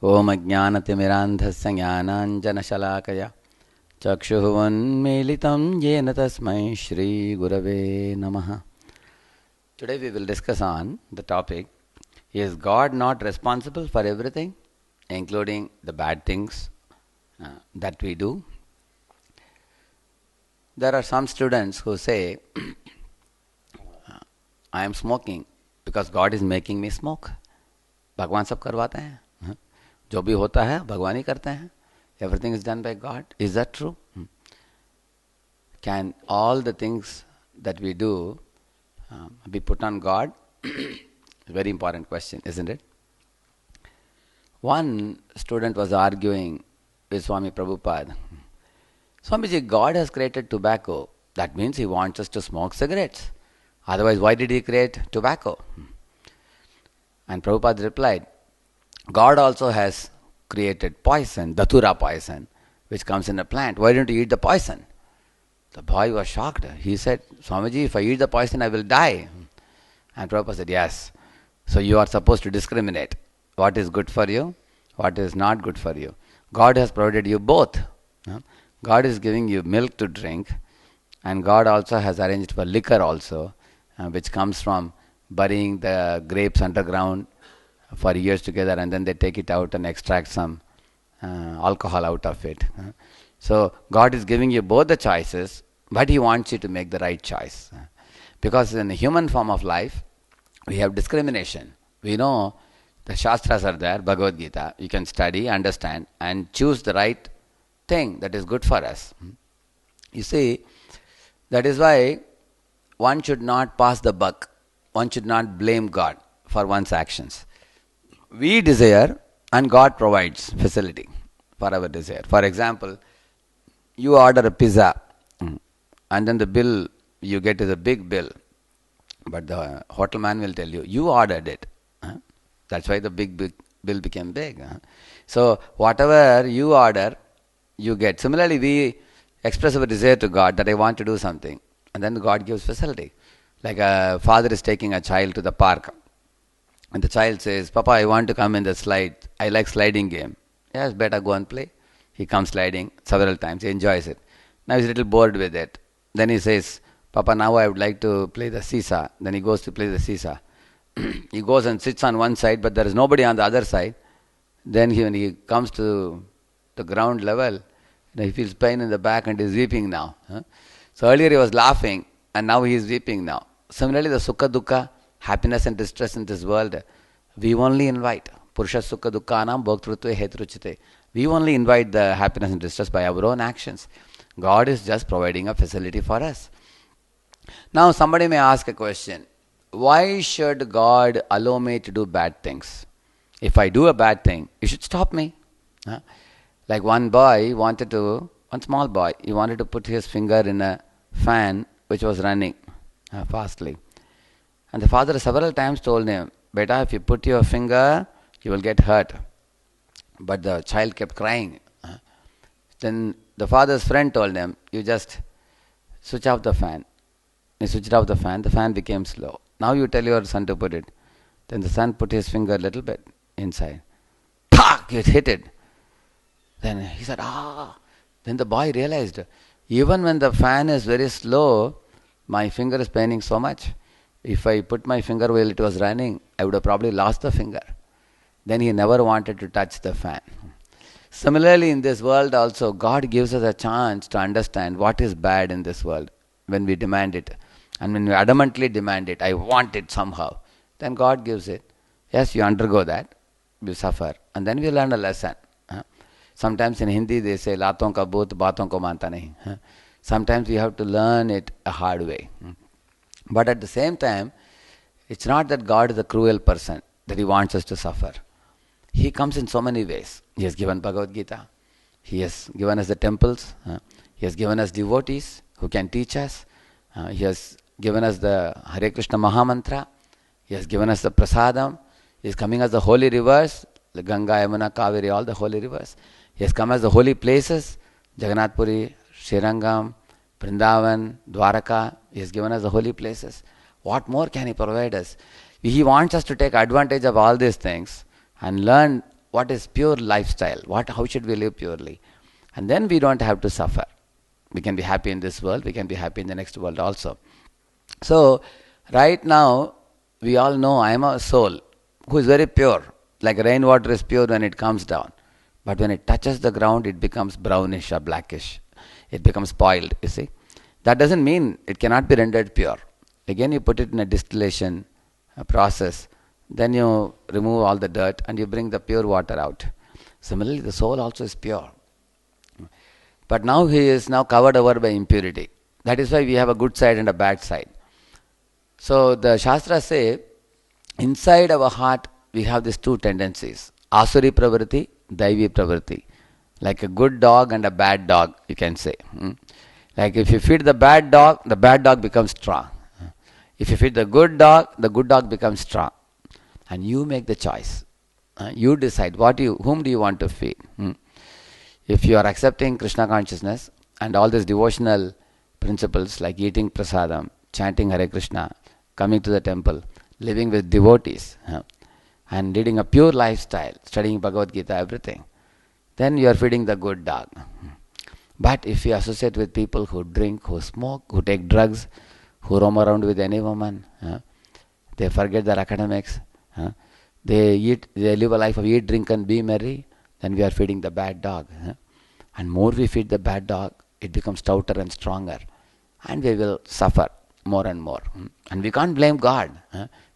Om Ajnanatimirandhasya Jnananjanashalakaya Chakshuvunmilitam Yena Tasmai Shri Gurave Namaha. Today we will discuss on the topic, is God not responsible for everything, including the bad things that we do? There are some students who say, I am smoking because God is making me smoke. भगवान सब करवाते हैं, जो भी होता है भगवान ही करते हैं. Everything is done by God. Is that true? Can all the things that we do be put on God? Very important question, isn't it? One student was arguing with Swami Prabhupada. Swamiji, God has created tobacco. That means He wants us to smoke cigarettes. Otherwise, why did He create tobacco? And Prabhupada replied, God also has created poison, datura poison, which comes in a plant. Why don't you eat the poison? The boy was shocked. He said, Swamiji, if I eat the poison, I will die. And Prabhupada said, yes. So you are supposed to discriminate. What is good for you? What is not good for you? God has provided you both. God is giving you milk to drink, and God also has arranged for liquor also, which comes from burying the grapes underground for years together, and then they take it out and extract some alcohol out of it. So God is giving you both the choices, but He wants you to make the right choice. Because in the human form of life, we have discrimination. We know the Shastras are there, Bhagavad Gita. You can study, understand, and choose the right thing that is good for us. You see, that is why one should not pass the buck. One should not blame God for one's actions. We desire and God provides facility for our desire. For example, you order a pizza and then the bill you get is a big bill. But the hotel man will tell you, you ordered it. That's why the big bill became big. So whatever you order, you get. Similarly, we express our desire to God that I want to do something. And then God gives facility. Like a father is taking a child to the park. And the child says, Papa, I want to come in the slide. I like sliding game. Yes, better go and play. He comes sliding several times. He enjoys it. Now he's a little bored with it. Then he says, Papa, now I would like to play the seesaw. Then he goes to play the seesaw. He goes and sits on one side, but there is nobody on the other side. Then when he comes to the ground level, he feels pain in the back and is weeping now. So earlier he was laughing and now he is weeping now. Similarly, the sukha dukkha, happiness and distress in this world, we only invite. Purusha sukha dukkhanam bhoktrutve hetruchite. We only invite the happiness and distress by our own actions. God is just providing a facility for us. Now somebody may ask a question. Why should God allow me to do bad things? If I do a bad thing, you should stop me. Like one small boy, he wanted to put his finger in a fan which was running fastly. And the father several times told him, Beta, if you put your finger, you will get hurt. But the child kept crying. Then the father's friend told him, you just switch off the fan. He switched off the fan became slow. Now you tell your son to put it. Then the son put his finger a little bit inside. Pak! It hit it. Then he said, Then the boy realized, even when the fan is very slow, my finger is paining so much. If I put my finger while it was running, I would have probably lost the finger. Then he never wanted to touch the fan. Similarly, in this world also, God gives us a chance to understand what is bad in this world when we demand it. And when we adamantly demand it, I want it somehow, then God gives it. Yes, you undergo that, you suffer, and then we learn a lesson. Sometimes in Hindi they say, Laton ka bhoot, baaton ko manta nahi. Sometimes we have to learn it a hard way. But at the same time, it's not that God is a cruel person, that He wants us to suffer. He comes in so many ways. He has given Bhagavad Gita. He has given us the temples. He has given us devotees who can teach us. He has given us the Hare Krishna Mahamantra. He has given us the Prasadam. He is coming as the holy rivers, the Ganga, Yamuna, Kaveri, all the holy rivers. He has come as the holy places, Jagannath Puri, Srirangam, Vrindavan, Dwaraka. He has given us the holy places. What more can He provide us? He wants us to take advantage of all these things and learn what is pure lifestyle, how should we live purely. And then we don't have to suffer. We can be happy in this world, we can be happy in the next world also. So, right now, we all know I am a soul who is very pure. Like rainwater is pure when it comes down. But when it touches the ground, it becomes brownish or blackish. It becomes spoiled, you see. That doesn't mean it cannot be rendered pure. Again, you put it in a distillation process. Then you remove all the dirt and you bring the pure water out. Similarly, the soul also is pure. But now he is now covered over by impurity. That is why we have a good side and a bad side. So the Shastras say, inside our heart we have these two tendencies. Asuri pravriti, Daivi pravriti. Like a good dog and a bad dog, you can say. Like if you feed the bad dog becomes strong. If you feed the good dog becomes strong. And you make the choice. You decide whom do you want to feed. If you are accepting Krishna consciousness and all these devotional principles like eating prasadam, chanting Hare Krishna, coming to the temple, living with devotees, and leading a pure lifestyle, studying Bhagavad Gita, everything, then you are feeding the good dog. But if you associate with people who drink, who smoke, who take drugs, who roam around with any woman, they forget their academics, they live a life of eat, drink and be merry, then we are feeding the bad dog. And more we feed the bad dog, it becomes stouter and stronger. And we will suffer more and more. And we can't blame God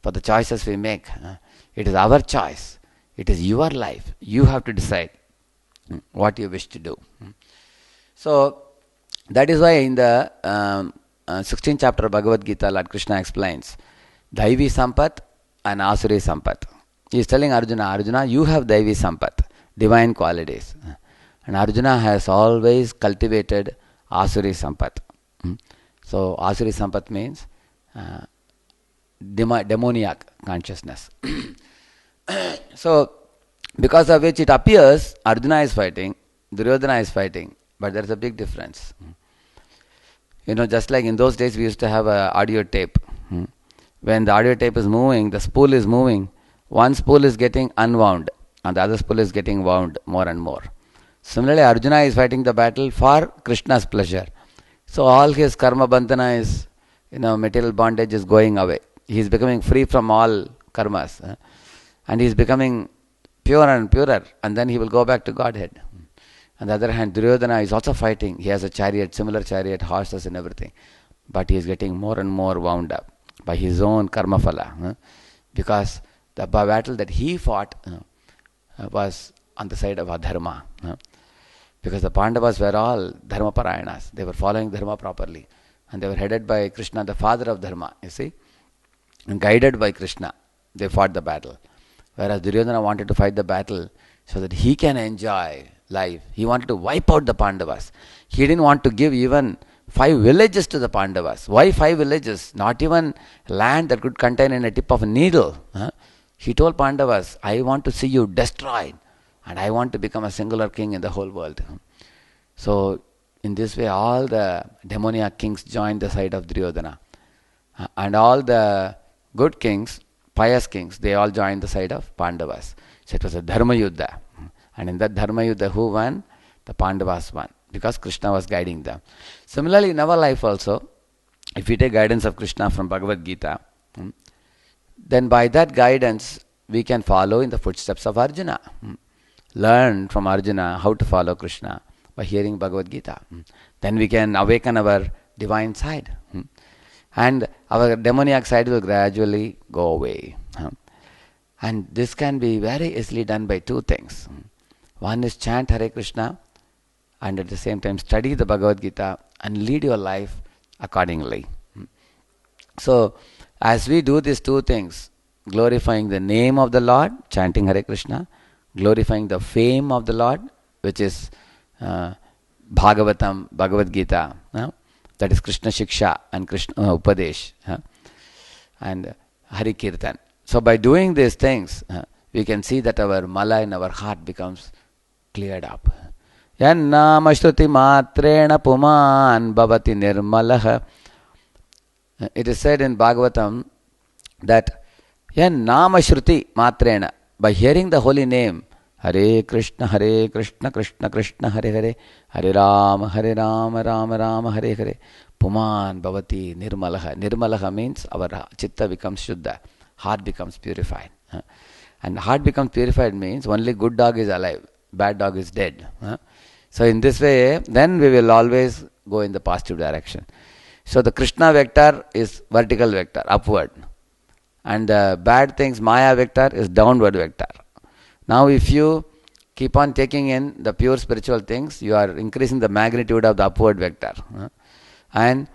for the choices we make. It is our choice. It is your life. You have to decide what you wish to do. So, that is why in the 16th chapter of Bhagavad Gita, Lord Krishna explains Daivi Sampat and Asuri Sampat. He is telling Arjuna, you have Daivi Sampat, divine qualities. And Arjuna has always cultivated Asuri Sampat. So, Asuri Sampat means demoniac consciousness. So, because of which it appears Arjuna is fighting, Duryodhana is fighting, but there is a big difference. Just like in those days we used to have an audio tape. When the audio tape is moving, the spool is moving. One spool is getting unwound and the other spool is getting wound more and more. Similarly, Arjuna is fighting the battle for Krishna's pleasure. So all his karma bandhana is, material bondage is going away. He is becoming free from all karmas. And he is becoming pure and purer. And then he will go back to Godhead. On the other hand, Duryodhana is also fighting. He has a chariot, similar chariot, horses and everything. But he is getting more and more wound up by his own karma phala. Because the battle that he fought was on the side of adharma. Because the Pandavas were all dharma parayanas. They were following dharma properly. And they were headed by Krishna, the father of dharma, you see. And guided by Krishna, they fought the battle. Whereas Duryodhana wanted to fight the battle so that he can enjoy life. He wanted to wipe out the Pandavas. He didn't want to give even 5 villages to the Pandavas. Why 5 villages? Not even land that could contain in a tip of a needle. He told Pandavas, I want to see you destroyed. And I want to become a singular king in the whole world. So, in this way, all the demoniac kings joined the side of Duryodhana. And all the good kings, pious kings, they all joined the side of Pandavas. So, it was a Dharma Yuddha. And in that Dharma Yuddha, who won? The Pandavas won. Because Krishna was guiding them. Similarly, in our life also, if we take guidance of Krishna from Bhagavad Gita, then by that guidance, we can follow in the footsteps of Arjuna. Learn from Arjuna how to follow Krishna by hearing Bhagavad Gita. Then we can awaken our divine side. And our demoniac side will gradually go away. And this can be very easily done by 2 things. One is chant Hare Krishna and at the same time study the Bhagavad Gita and lead your life accordingly. So, as we do these 2 things, glorifying the name of the Lord, chanting Hare Krishna, glorifying the fame of the Lord, which is Bhagavatam, Bhagavad Gita, that is Krishna Shiksha and Krishna Upadesh, and Hari Kirtan. So by doing these things, we can see that our mala in our heart becomes cleared up. Yannama shruti matrena puman bhavati nirmalaha. It is said in Bhagavatam that Yannama shruti matrena, by hearing the holy name, Hare Krishna, Krishna Krishna, Hare Hare, Hare Rama, Rama Rama, Hare Hare. Puman Bhavati Nirmalaha. Nirmalaha means our chitta becomes Shuddha, heart becomes purified. And heart becomes purified means only good dog is alive, bad dog is dead. So in this way, then we will always go in the positive direction. So the Krishna vector is vertical vector, upward. And the bad things, Maya vector, is downward vector. Now if you keep on taking in the pure spiritual things, you are increasing the magnitude of the upward vector. And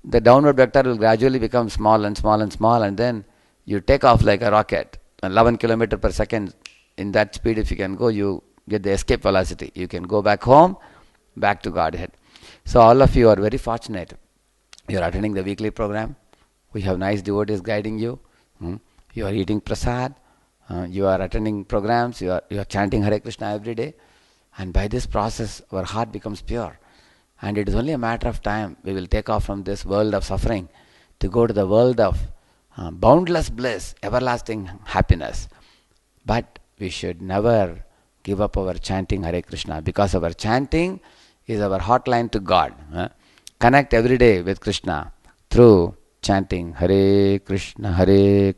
the downward vector will gradually become small and small and small, and then you take off like a rocket. 11 kilometers per second, in that speed if you can go, you get the escape velocity. You can go back home, back to Godhead. So all of you are very fortunate. You are attending the weekly program. We have nice devotees guiding you. You are eating prasad. You are attending programs. You are chanting Hare Krishna every day. And by this process, our heart becomes pure. And it is only a matter of time. We will take off from this world of suffering to go to the world of boundless bliss, everlasting happiness. But we should never give up our chanting Hare Krishna, because our chanting is our hotline to God. Connect every day with Krishna through chanting Hare Krishna,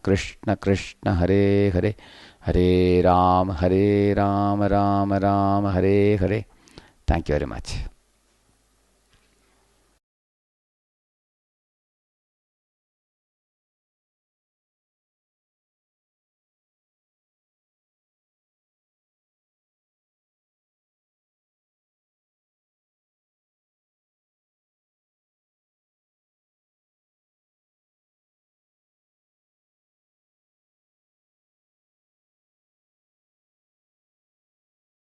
Krishna Krishna, Hare Hare, Hare Ram, Ram Ram, Hare Hare. Thank you very much.